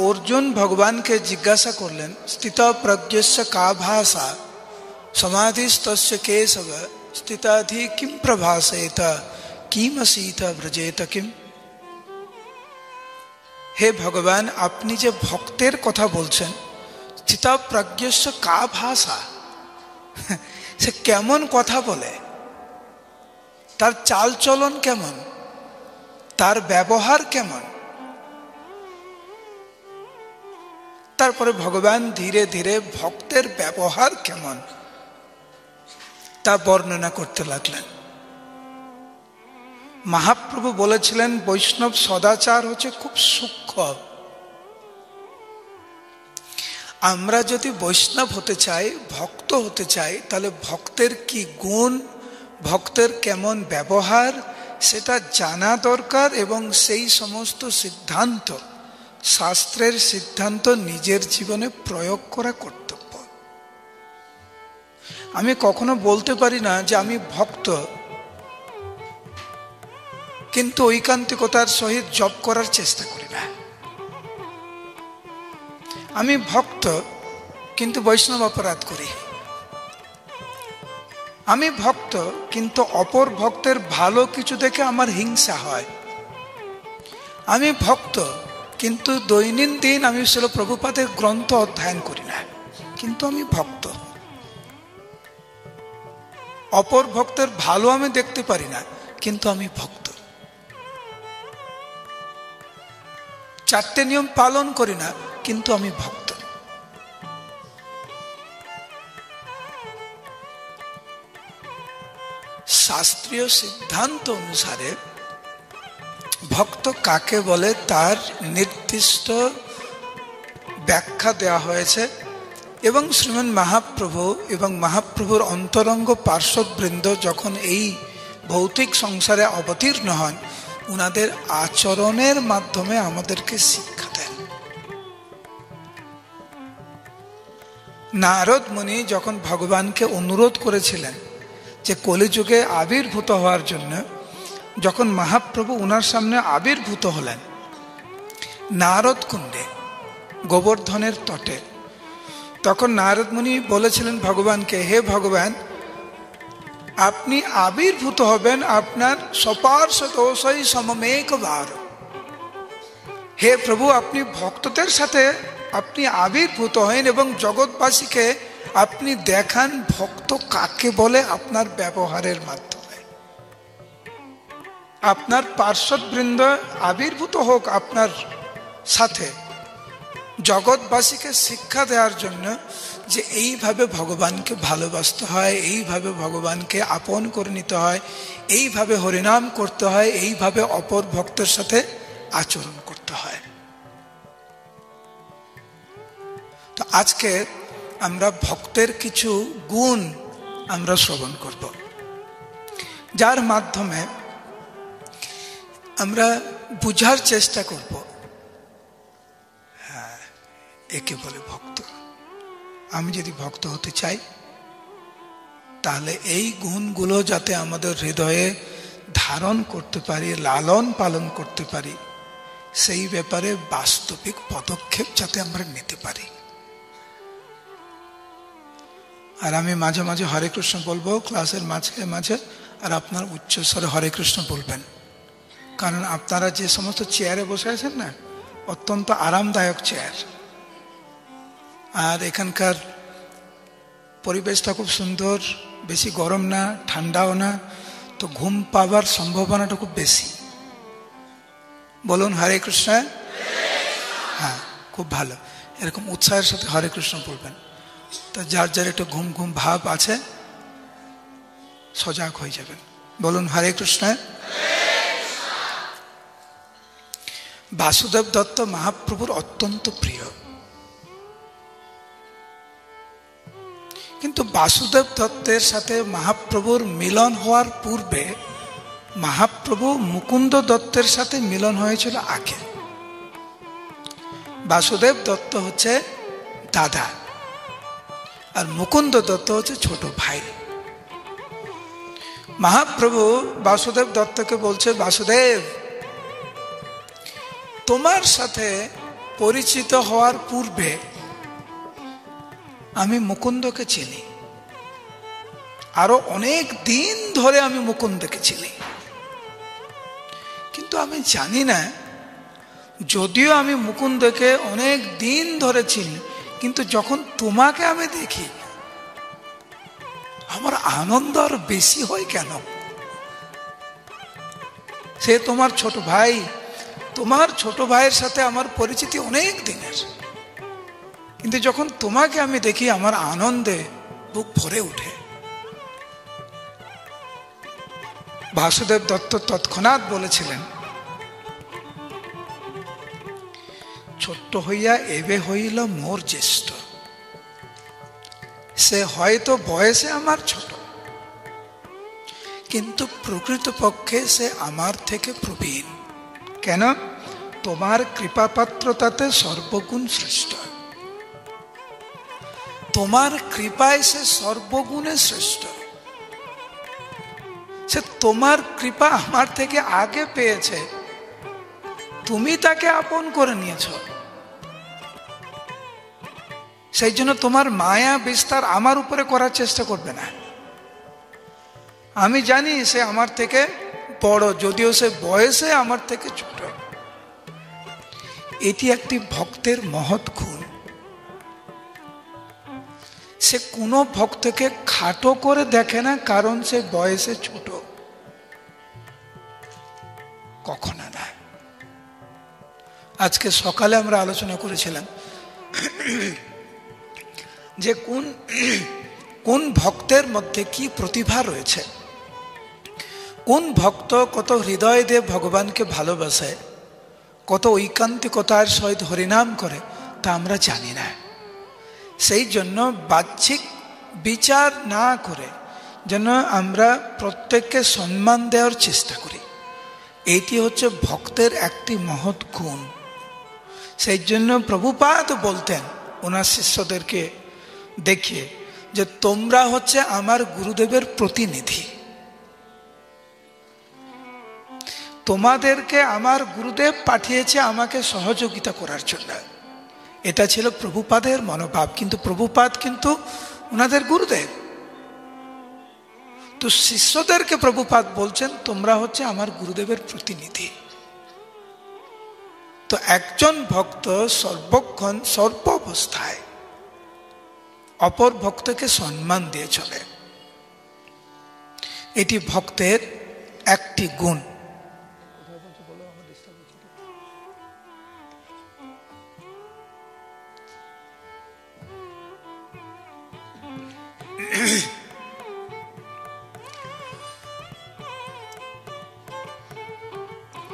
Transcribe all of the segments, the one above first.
অর্জুন ভগবানকে জিজ্ঞাসা করলেন, স্থিত প্রজ্ঞস্য কা ভাষা সমাধিস্তস্য কেশব স্থিতাধি কিম প্রভাসেত কিমসীত ব্রজেত কিম। হে ভগবান, আপনি যে ভক্তের কথা বলছেন, স্থিত প্রজ্ঞস্য কা ভাষা, সে কেমন কথা বলে, তার চালচলন কেমন, তার ব্যবহার কেমন। তারপরে ভগবান ধীরে ধীরে ভক্তের ব্যবহার কেমন তা বর্ণনা করতে লাগলেন। মহাপ্রভু বলেছিলেন, বৈষ্ণব সদাচার হচ্ছে খুব সূক্ষ্ম। আমরা যদি বৈষ্ণব হতে চাই, ভক্ত হতে চাই, তাহলে ভক্তের কি গুণ, ভক্তের কেমন ব্যবহার, সেটা জানা দরকার। এবং সেই সমস্ত সিদ্ধান্ত, শাস্ত্রের সিদ্ধান্ত নিজের জীবনে প্রয়োগ করা কর্তব্য। আমি কখনো বলতে পারি না যে আমি ভক্ত, কিন্তু ঐকান্তিকতার সহিত জপ করার চেষ্টা করি না। আমি ভক্ত, কিন্তু বৈষ্ণব অপরাধ করি। আমি ভক্ত, কিন্তু অপর ভক্তের ভালো কিছু দেখে আমার হিংসা হয়। আমি ভক্ত, কিন্তু দৈনন্দিন আমি শিল প্রভুপাদের গ্রন্থ অধ্যয়ন করি না, কিন্তু আমি ভক্ত। অপর ভক্তের ভালো আমি দেখতে পারি না, কিন্তু আমি ভক্ত। চারটে নিয়ম পালন করি না, কিন্তু আমি ভক্ত। শাস্ত্রীয় সিদ্ধান্ত অনুসারে ভক্ত কাকে বলে তার নির্দিষ্ট ব্যাখ্যা দেওয়া হয়েছে। এবং শ্রীমন মহাপ্রভু এবং মহাপ্রভুর অন্তরঙ্গ পার্শ্ববৃন্দ যখন এই ভৌতিক সংসারে অবতীর্ণ হন, উনাদের আচরণের মাধ্যমে আমাদেরকে শিক্ষা দেন। নারদ মুনি যখন ভগবানকে অনুরোধ করেছিলেন যে কলিযুগে আবির্ভূত হওয়ার জন্য, যখন মহাপ্রভু উনার সামনে আবির্ভূত হলেন নারদ কুণ্ডে, গোবর্ধনের তটে, তখন নারদ মুনি বলেছিলেন ভগবানকে, হে ভগবান, আপনি আবির্ভূত হবেন আপনার সপার্শ্বদোষই সমমেক বার। হে প্রভু, আপনি ভক্তদের সাথে আপনি আবির্ভূত হন এবং জগৎবাসীকে আপনি দেখান ভক্ত কাকে বলে আপনার ব্যবহারের মাধ্যমে। আপনার পার্শ্ববৃন্দ আবির্ভূত হোক আপনার সাথে, জগৎবাসীকে শিক্ষা দেওয়ার জন্য যে এইভাবে ভগবানকে ভালোবাসতে হয়, এইভাবে ভগবানকে আপন করে নিতে হয়, এইভাবে হরিনাম করতে হয়, এইভাবে অপর ভক্তের সাথে আচরণ করতে হয়। তো আজকে আমরা ভক্তের কিছু গুণ আমরা শ্রবণ করব, যার মাধ্যমে আমরা বুঝার চেষ্টা করব, হ্যাঁ, একে বলে ভক্ত। আমি যদি ভক্ত হতে চাই, তাহলে এই গুণগুলো যাতে আমাদের হৃদয়ে ধারণ করতে পারি, লালন পালন করতে পারি, সেই ব্যাপারে বাস্তবিক পদক্ষেপ যাতে আমরা নিতে পারি। আর আমি মাঝে মাঝে হরে কৃষ্ণ বলবো ক্লাসের মাঝে মাঝে, আর আপনার উচ্চস্বরে হরে কৃষ্ণ বলবেন। কারণ আপনারা যে সমস্ত চেয়ারে বসে আছেন না, অত্যন্ত আরামদায়ক চেয়ার, আর এখানকার পরিবেশটা খুব সুন্দর, বেশি গরম না ঠান্ডাও না, তো ঘুম পাবার সম্ভাবনাটা খুব বেশি। বলুন হরে কৃষ্ণ। হ্যাঁ, খুব ভালো, এরকম উৎসাহের সাথে হরে কৃষ্ণ বলবেন। তো যার যার একটু ঘুম ঘুম ভাব আছে, সজাগ হয়ে যাবেন। বলুন হরে কৃষ্ণ। বাসুদেব দত্ত মহাপ্রভুর অত্যন্ত প্রিয়, কিন্তু বাসুদেব দত্তের সাথে মহাপ্রভুর মিলন হওয়ার পূর্বে মহাপ্রভু মুকুন্দ দত্তের সাথে মিলন হয়েছিল আগে। বাসুদেব দত্ত হচ্ছে দাদা, আর মুকুন্দ দত্ত হচ্ছে ছোট ভাই। মহাপ্রভু বাসুদেব দত্তকে বলছে, বাসুদেব, তোমার সাথে পরিচিত হওয়ার পূর্বে আমি মুকুন্দকে চিনি, আরো অনেক দিন ধরে আমি মুকুন্দকে চিনি, কিন্তু আমি জানি না, যদিও আমি মুকুন্দকে অনেক দিন ধরে চিনি, কিন্তু যখন তোমাকে আমি দেখি আমার আনন্দ আর বেশি হয় কেন? সে তোমার ছোট ভাই, তোমার ছোট ভাইয়ের সাথে আমার পরিচিতি অনেক দিনের, কিন্তু যখন তোমাকে আমি দেখি আমার আনন্দে বুক ভরে ওঠে। বাসুদেব দত্ত তৎক্ষণাৎ বলেছিলেন, ছোট্ট হইয়া এবে হইল মোর জ্যেষ্ঠ। সে হয়তো বয়সে আমার ছোট, কিন্তু প্রকৃতপক্ষে সে আমার থেকে প্রবীণ। কেন? তোমার কৃপাপাত্রতাতে সর্বগুণ শ্রেষ্ঠ। তোমার কৃপায় সে সর্বগুণে শ্রেষ্ঠ। সে তোমার কৃপা আমার থেকে আগে পেয়েছে, তুমি তাকে আপন করে নিয়েছ। সেই জন্য তোমার মায়া বিস্তার আমার উপরে করার চেষ্টা করবে না। আমি জানি সে আমার থেকে বড়, যদিও সে বয়সে আমার থেকে ছোট। এটি একটি ভক্তের মহৎ গুণ। সে কোনো ভক্তকে খাটো করে দেখে না কারণ সে বয়সে ছোট, কখনো না। আজকে সকালে আমরা আলোচনা করেছিলাম যে কোন ভক্তের মধ্যে কি প্রতিভা রয়েছে, কোন ভক্ত কত হৃদয় দিয়ে ভগবানকে ভালোবাসে, কত ঐকান্তিকতার সহিত হরিনাম করে, তা আমরা জানি না। সেই জন্য বাহ্যিক বিচার না করে যেন আমরা প্রত্যেককে সম্মান দেওয়ার চেষ্টা করি, এইটি হচ্ছে ভক্তের একটি মহৎ গুণ। সেই জন্য প্রভুপাদ বলতেন ওনার শিষ্যদেরকে দেখিয়ে যে তোমরা হচ্ছে আমার গুরুদেবের প্রতিনিধি, তোমাদেরকে আমার গুরুদেব পাঠিয়েছে আমাকে সহযোগিতা করার জন্য। এটা ছিল প্রভুপাদের মনোভাব, কিন্তু প্রভুপাদ কিন্তু ওনাদের গুরুদেব। তো শিষ্যদেরকে প্রভুপাদ বলছেন তোমরা হচ্ছে আমার গুরুদেবের প্রতিনিধি। তো একজন ভক্ত সর্বক্ষণ সর্ব অবস্থায় অপর ভক্তকে সম্মান দিয়ে চলে, এটি ভক্তের একটি গুণ।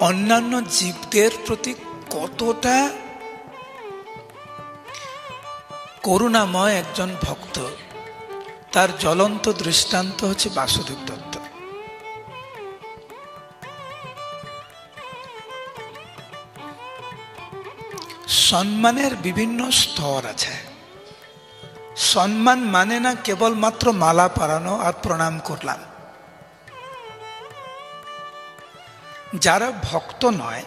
অন্যান্য জীবদের প্রতি কতটা করুণাময় একজন ভক্ত, তার জ্বলন্ত দৃষ্টান্ত হচ্ছে বাসুদেব দত্ত। সম্মানের বিভিন্ন স্তর আছে। সম্মান মানে না কেবলমাত্র মালা পরানো আর প্রণাম করলাম। যারা ভক্ত নয়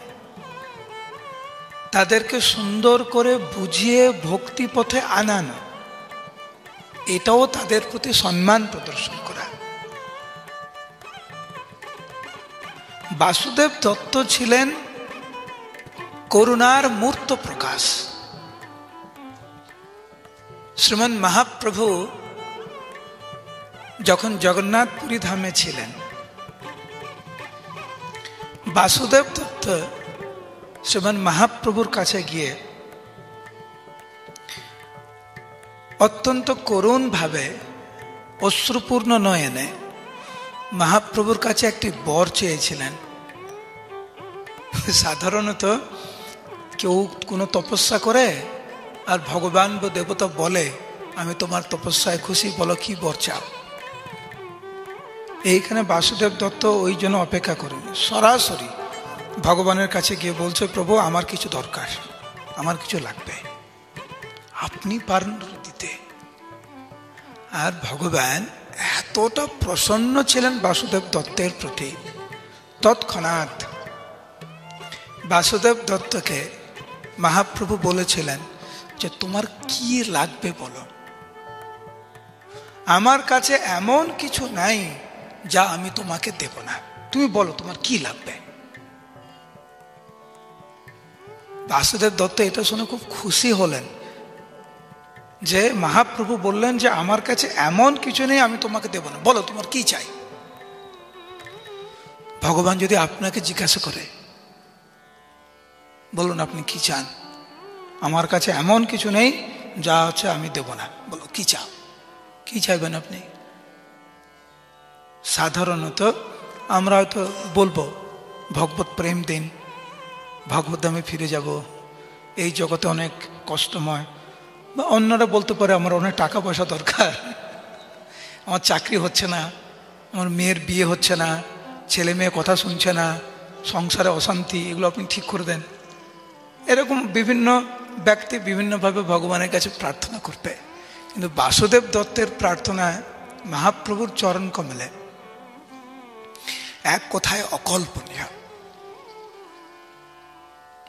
তাদেরকে সুন্দর করে বুঝিয়ে ভক্তি পথে আনানো, এটাও তাদের প্রতি সম্মান প্রদর্শন করা। বাসুদেব দত্ত ছিলেন করুণার মূর্ত প্রকাশ। শ্রীমান মহাপ্রভু যখন জগন্নাথ পুরী ধামে ছিলেন, বাসুদেব দত্ত শ্রীমান মহাপ্রভুর কাছে গিয়ে অত্যন্ত করুণ ভাবে অশ্রুপূর্ণ নয়নে মহাপ্রভুর কাছে একটি বর চেয়েছিলেন। সাধারণত কেউ কোনো তপস্যা করে আর ভগবান বা দেবতা বলে আমি তোমার তপস্যায় খুশি, বলো কি বর চাও। এইখানে বাসুদেব দত্ত ওই জন্য অপেক্ষা করেন, সরাসরি ভগবানের কাছে গিয়ে বলছে প্রভু আমার কিছু দরকার, আমার কিছু লাগবে, আপনি পারেন দিতে। আর ভগবান এতটা প্রসন্ন ছিলেন বাসুদেব দত্তের প্রতি, তৎক্ষণাৎ বাসুদেব দত্তকে মহাপ্রভু বলেছিলেন যে তোমার কি লাগবে বলো, আমার কাছে এমন কিছু নাই যা আমি তোমাকে দেব না, তুমি বলো তোমার কি লাগবে। বাসুদেব দত্ত এটা শুনে খুব খুশি হলেন যে মহাপ্রভু বললেন যে আমার কাছে এমন কিছু নেই আমি তোমাকে দেব না, বলো তোমার কি চাই। ভগবান যদি আপনাকে জিজ্ঞাসা করে, বলুন আপনি কি চান, আমার কাছে এমন কিছু নেই যা হচ্ছে আমি দেব না, বলো কি চাও, কি চাইবেন আপনি? সাধারণত আমরা হয়তো বলবো ভগবত প্রেম দিন, ভগবত ধামে ফিরে যাব, এই জগতে অনেক কষ্টময়, বা অন্যরা বলতে পারে আমার অনেক টাকা পয়সা দরকার, আমার চাকরি হচ্ছে না, আমার মেয়ের বিয়ে হচ্ছে না, ছেলে মেয়ে কথা শুনছে না, সংসারে অশান্তি, এগুলো আপনি ঠিক করে দেন। এরকম বিভিন্ন ব্যক্তি বিভিন্নভাবে ভগবানের কাছে প্রার্থনা করবে, কিন্তু বাসুদেব দত্তের প্রার্থনায় মহাপ্রভুর চরণ কমলে এক কথায় অকল্পনীয়,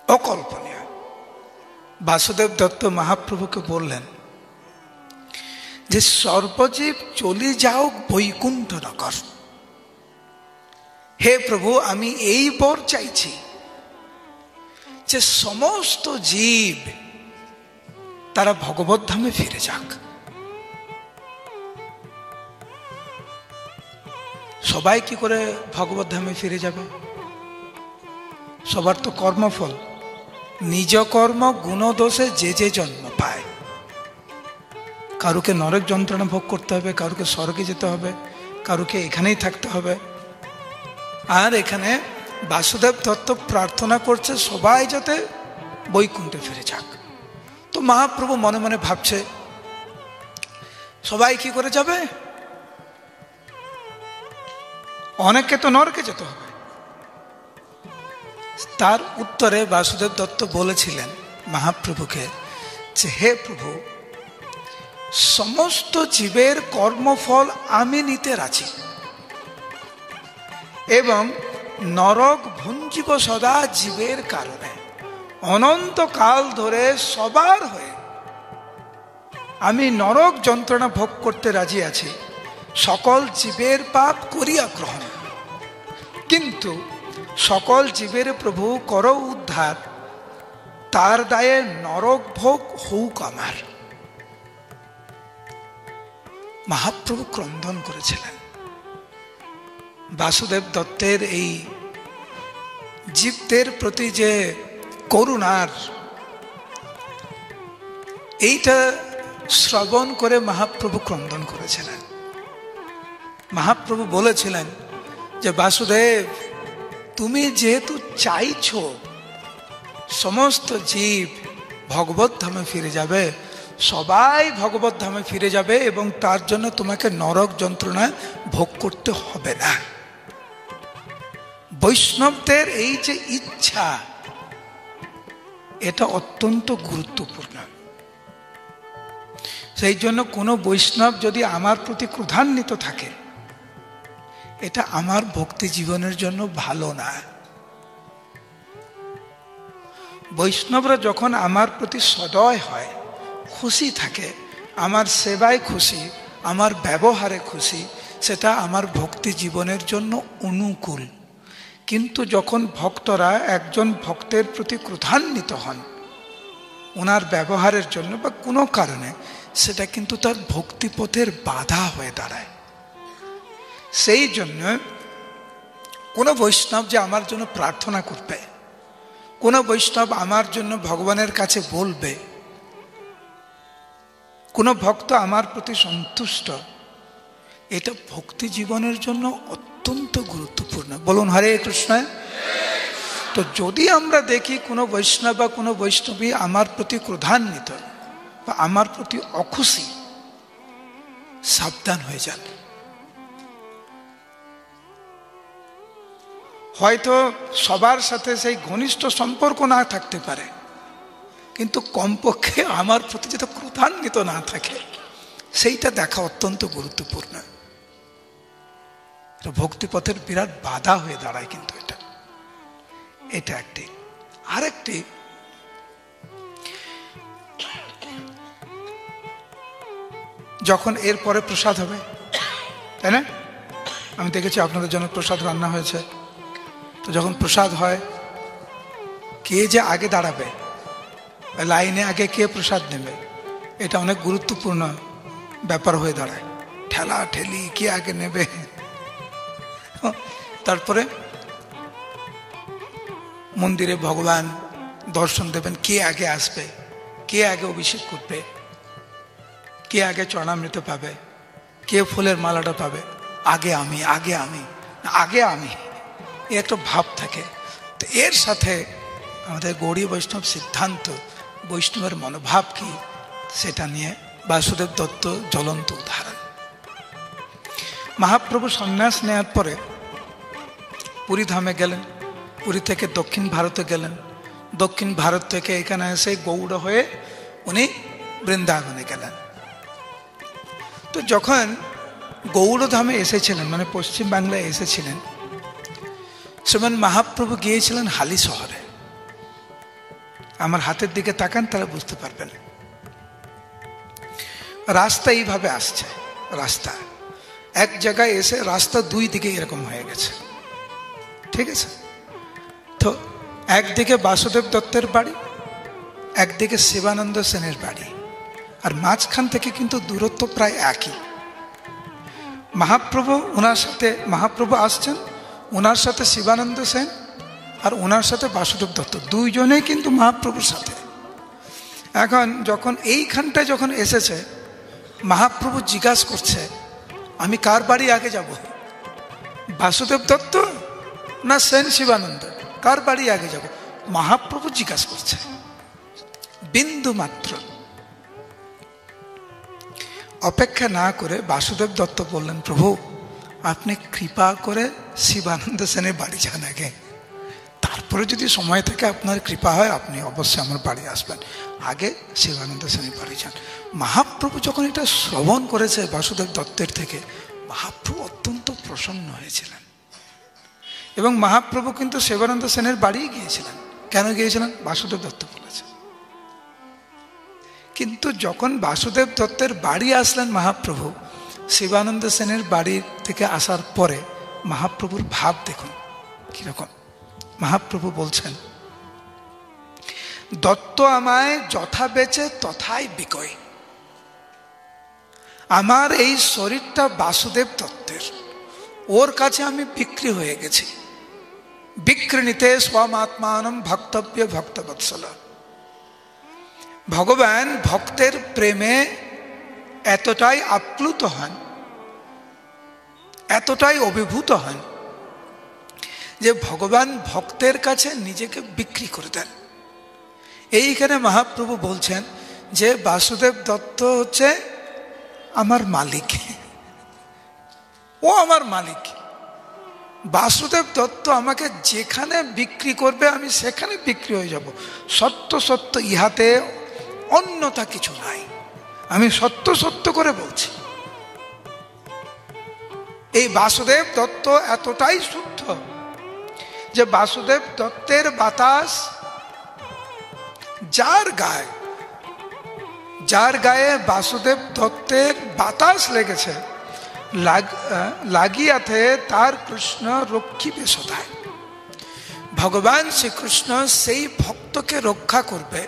অকল্পনীয়। বাসুদেব দত্ত মহাপ্রভুকে বললেন যে সর্বজীব চলে যাও বৈকুণ্ঠ নগর, হে প্রভু আমি এই বর চাইছি যে সমস্ত জীব তারা ভগবত ধামে ফিরে যাক। সবাই কি করে ভগবত ধামে ফিরে যাবে? সবার তো কর্মফল, নিজ কর্ম গুণদোষে যে যে জন্ম পায়। কারুকে নরক যন্ত্রণা ভোগ করতে হবে, কারুকে স্বর্গে যেতে হবে, কারুকে এখানেই থাকতে হবে। আর এখানে বাসুদেব দত্ত প্রার্থনা করছে সবাই যাতে বৈকুণ্ঠে ফিরে যাক। তো মহাপ্রভু মনে মনে ভাবছে সবাই কি করে যাবে, অনেককে তো নরকে যেতে হবে। তার উত্তরে বাসুদেব দত্ত বলেছিলেন মহাপ্রভুকে যে হে প্রভু, সমস্ত জীবের কর্মফল আমি নিতে রাজি, এবং নরক ভুঞ্জিব সদা জীবের কারণে, অনন্তকাল ধরে সবার হয়ে আমি নরক যন্ত্রণা ভোগ করতে রাজি আছি, সকল জীবের পাপ করিয়া গ্রহণ, কিন্তু সকল জীবের প্রভু কর উদ্ধার, তার দায়ে নরক ভোগ হউক আমার। মহাপ্রভু ক্রন্দন করেছিলেন বাসুদেব দত্তের এই জীবদের প্রতি যে করুণার, এইটা শ্রবণ করে মহাপ্রভু ক্রন্দন করেছিলেন। মহাপ্রভু বলেছিলেন যে বাসুদেব, তুমি যেহেতু চাইছো সমস্ত জীব ভগবত ধামে ফিরে যাবে, সবাই ভগবত ধামে ফিরে যাবে, এবং তার জন্য তোমাকে নরক যন্ত্রণা ভোগ করতে হবে না। বৈষ্ণবদের এই যে ইচ্ছা, এটা অত্যন্ত গুরুত্বপূর্ণ। সেই জন্য কোনো বৈষ্ণব যদি আমার প্রতি ক্রোধান্বিত থাকে, এটা আমার ভক্তি জীবনের জন্য ভালো না। বৈষ্ণবরা যখন আমার প্রতি সদয় হয়, খুশি থাকে, আমার সেবায় খুশি, আমার ব্যবহারে খুশি, সেটা আমার ভক্তি জীবনের জন্য অনুকূল। কিন্তু যখন ভক্তরা একজন ভক্তের প্রতি ক্রোধান্বিত হন ওনার ব্যবহারের জন্য বা কোনো কারণে, সেটা কিন্তু তার ভক্তিপথের বাধা হয়ে দাঁড়ায়। সেই জন্য কোনো বৈষ্ণব যে আমার জন্য প্রার্থনা করবে, কোনো বৈষ্ণব আমার জন্য ভগবানের কাছে বলবে, কোনো ভক্ত আমার প্রতি সন্তুষ্ট, এটা ভক্তি জীবনের জন্য অত্যন্ত গুরুত্বপূর্ণ। বলুন হরে কৃষ্ণ। তো যদি আমরা দেখি কোনো বৈষ্ণব বা কোনো বৈষ্ণবী আমার প্রতি ক্রোধান্বিত বা আমার প্রতি অখুশি, সাবধান হয়ে যান। হয়তো সবার সাথে সেই ঘনিষ্ঠ সম্পর্ক না থাকতে পারে, কিন্তু কমপক্ষে আমার প্রতি যাতে ক্রোধান্বিত না থাকে, সেইটা দেখা অত্যন্ত গুরুত্বপূর্ণ। ভক্তিপথের বিরাট বাধা হয়ে দাঁড়ায় কিন্তু এটা একটি। আরেকটি, যখন এরপরে প্রসাদ হবে, তাই না? আমি দেখেছি আপনাদের জন্য প্রসাদ রান্না হয়েছে। তো যখন প্রসাদ হয়, কে যে আগে দাঁড়াবে, লাইনে আগে কে প্রসাদ নেবে, এটা অনেক গুরুত্বপূর্ণ ব্যাপার হয়ে দাঁড়ায়। ঠেলা ঠেলি, কে আগে নেবে। তারপরে মন্দিরে ভগবান দর্শন দেবেন, কে আগে আসবে, কে আগে অভিষেক করবে, কে আগে চরণামৃত পাবে, কে ফুলের মালাটা পাবে। আগে আমি, আগে আমি, আগে আমি, এ একটা ভাব থাকে। তো এর সাথে আমাদের গৌড়ীয় বৈষ্ণব সিদ্ধান্ত, বৈষ্ণবের মনোভাব কি, সেটা নিয়ে বাসুদেব দত্ত জ্বলন্ত উদাহরণ। মহাপ্রভু সন্ন্যাস নেওয়ার পরে পুরী ধামে গেলেন, পুরী থেকে দক্ষিণ ভারতে গেলেন, দক্ষিণ ভারত থেকে এখানে এসে গৌড় হয়ে উনি বৃন্দাবনে গেলেন। তো যখন গৌড় ধামে এসেছিলেন, মানে পশ্চিম বাংলায় এসেছিলেন, শ্রীমান মহাপ্রভু গিয়েছিলেন হালি শহরে। আমার হাতের দিকে তাকান, তারা বুঝতে পারবেন। রাস্তা এইভাবে আসছে, রাস্তা এক জায়গায় এসে রাস্তা দুই দিকে এরকম হয়ে গেছে, ঠিক আছে? তো একদিকে বাসুদেব দত্তের বাড়ি, একদিকে শিবানন্দ সেনের বাড়ি, আর মাঝখান থেকে কিন্তু দূরত্ব প্রায় একই। মহাপ্রভু ওনার সাথে, মহাপ্রভু আসছেন, ওনার সাথে শিবানন্দ সেন আর ওনার সাথে বাসুদেব দত্ত, দুইজনেই কিন্তু মহাপ্রভুর সাথে। এখন যখন এইখানটায় যখন এসেছে, মহাপ্রভু জিজ্ঞাসা করছে, আমি কার বাড়ি আগে যাব, বাসুদেব দত্ত না সেন শিবানন্দ, কার বাড়ি আগে যাব? মহাপ্রভু জিজ্ঞাসা করছে, বিন্দু মাত্র অপেক্ষা না করে বাসুদেব দত্ত বললেন, প্রভু আপনি কৃপা করে শিবানন্দ সেনের বাড়ি যান আগে, তারপরে যদি সময় থেকে আপনার কৃপা হয় আপনি অবশ্যই আমার বাড়ি আসবেন, আগে শিবানন্দ সেনের বাড়ি যান। মহাপ্রভু যখন এটা শ্রবণ করেছে বাসুদেব দত্তের থেকে, মহাপ্রভু অত্যন্ত প্রসন্ন হয়েছিলেন। এবং মহাপ্রভু কিন্তু শিবানন্দ সেনের বাড়ি গিয়েছিলেন। কেন গিয়েছিলেন? বাসুদেব দত্ত বলেছে। কিন্তু যখন বাসুদেব দত্তের বাড়ি আসলেন মহাপ্রভু, শিবানন্দ সেনের বাড়ি থেকে আসার পরে মহাপ্রভুর ভাব দেখুন কিরকম। মহাপ্রভু বলছেন, দত্ত আমায় যথা বেচে তথাই বিকয়। আমার এই শরীরটা বাসুদেব দত্তের, ওর কাছে আমি বিক্রি হয়ে গেছি। বিক্রীণীতে স্বমাত্মানম ভক্তব্য ভক্তবৎসল। ভগবান ভক্তের প্রেমে এতটাই আপ্লুত হন, এতটাই অভিভূত হন যে ভগবান ভক্তের কাছে নিজেকে বিক্রি করে দেন। এইখানে মহাপ্রভু বলছেন যে বাসুদেব দত্ত হচ্ছে আমার মালিক, ও আমার মালিক। বাসুদেব দত্ত আমাকে যেখানে বিক্রি করবে আমি সেখানে বিক্রি হয়ে যাব। সত্য সত্য ইহাতে অন্যতা কিছু নাই, আমি সত্য সত্য করে বলছি। এই বাসুদেব দত্ত এতটাই শুদ্ধ যে বাসুদেব দত্তের বাতাস যার গায়ে বাসুদেব দত্তের বাতাস লেগেছে, লাগিয়াতে তার কৃষ্ণ রক্ষিবে সদায়। ভগবান শ্রীকৃষ্ণ সেই ভক্তকে রক্ষা করবে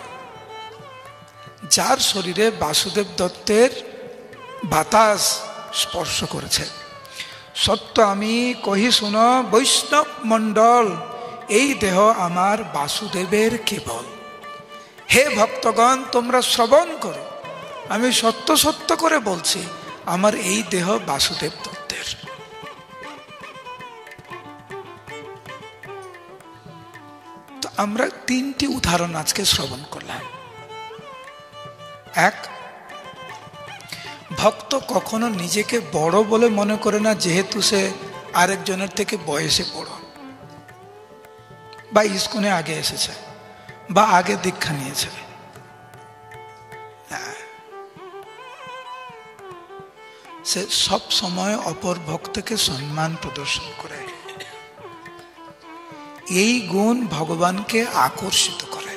যার শরীরে বাসুদেব দত্তের বাতাস স্পর্শ করেছে। সত্য আমি কহি শুনো বৈষ্ণব মণ্ডল, এই দেহ আমার বাসুদেবের কেবল। হে ভক্তগণ তোমরা শ্রবণ করো, আমি সত্য সত্য করে বলছি, আমার এই দেহ বাসুদেব দত্তের। তো আমরা তিনটি উদাহরণ আজকে শ্রবণ করলাম। এক, ভক্ত কখনো নিজেকে বড় বলে মনে করে না, যেহেতু সে আরেকজনের থেকে বয়সে বড়, বা ইস্কনে আগে এসেছে, বা আগে দীক্ষা নিয়েছে। সে সব সময় অপর ভক্তকে সম্মান প্রদর্শন করে। এই গুণ ভগবানকে আকর্ষিত করে।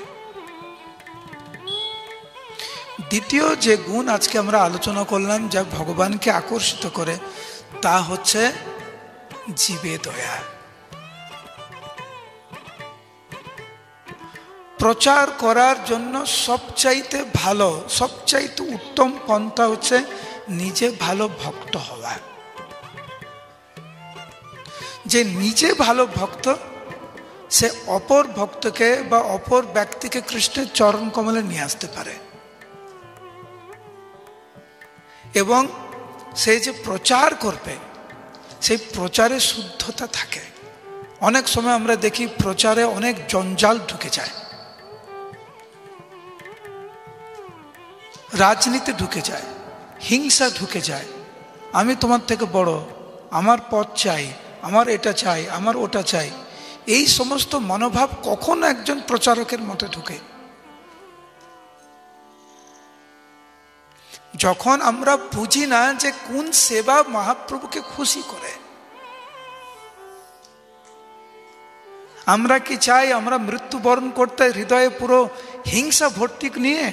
দ্বিতীয় যে গুণ আজকে আমরা আলোচনা করলাম যা ভগবানকে আকর্ষিত করে, তা হচ্ছে জীবে দয়া। প্রচার করার জন্য সবচাইতে ভালো, সবচাইতে উত্তম পন্থা হচ্ছে নিজে ভালো ভক্ত হওয়া। যে নিজে ভালো ভক্ত, সে অপর ভক্তকে বা অপর ব্যক্তিকে কৃষ্ণের চরণ কমলে নিয়ে আসতে পারে। এবং সে যে প্রচার করবে, সেই প্রচারে শুদ্ধতা থাকে। অনেক সময় আমরা দেখি প্রচারে অনেক জঞ্জাল ঢুকে যায়, রাজনীতি ঢুকে যায়, হিংসা ঢুকে যায়। আমি তোমার থেকে বড়, আমার পদ চাই, আমার এটা চাই, আমার ওটা চাই। এই সমস্ত মনোভাব কখন একজন প্রচারকের মধ্যে ঢুকে? যখন আমরা বুঝি না যে কোন সেবা মহাপ্রভুকে খুশি করে। আমরা কি চাই আমরা মৃত্যুবরণ করতে হৃদয়ে পুরো হিংসা ভর্তি নিয়ে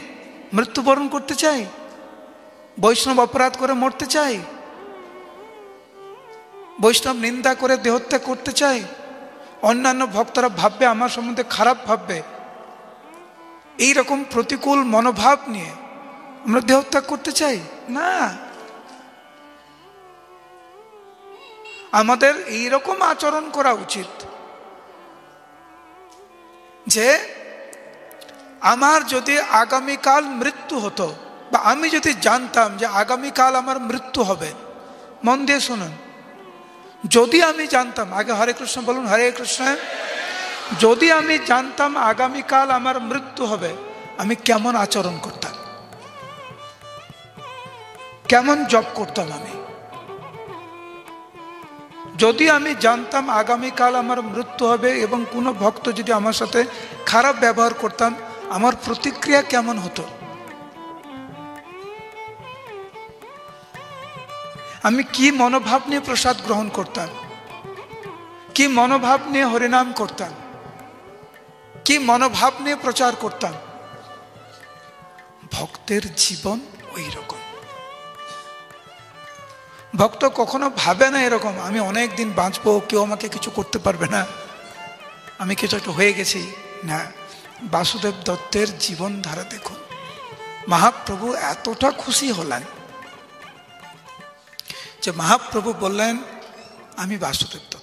মৃত্যুবরণ করতে চাই? বৈষ্ণব অপরাধ করে মরতে চাই? বৈষ্ণব নিন্দা করে দেহত্যাগ করতে চাই? অন্যান্য ভক্তরা ভাববে আমার সম্বন্ধে খারাপ ভাববে, এইরকম প্রতিকূল মনোভাব নিয়ে আমরা দেহত্যাগ করতে চাই না। আমাদের এইরকম আচরণ করা উচিত যে আমার যদি আগামীকাল মৃত্যু হতো, বা আমি যদি জানতাম যে আগামীকাল আমার মৃত্যু হবে, মন দিয়ে শুনুন, যদি আমি জানতাম, আগে হরে কৃষ্ণ বলুন, হরে কৃষ্ণ, যদি আমি জানতাম আগামীকাল আমার মৃত্যু হবে, আমি কেমন আচরণ করতাম, কেমন জপ করতাম আমি? যদি আমি জানতাম আগামীকাল আমার মৃত্যু হবে এবং কোনো ভক্ত যদি আমার সাথে খারাপ ব্যবহার করতাম, আমার প্রতিক্রিয়া কেমন হতো? আমি কি মনোভাব নিয়ে প্রসাদ গ্রহণ করতাম, কি মনোভাব নিয়ে হরিনাম করতাম, কি মনোভাব নিয়ে প্রচার করতাম? ভক্তের জীবন ওই রকম। ভক্ত কখনো ভাবে না এরকম আমি অনেক দিন বাঁচবো, কেউ আমাকে কিছু করতে পারবে না, আমি কিছু একটা হয়ে গেছি না। বাসুদেব দত্তের জীবন ধারা দেখুন। মহাপ্রভু এতটা খুশি হলেন যে মহাপ্রভু বললেন, আমি বাসুদেব দত্ত,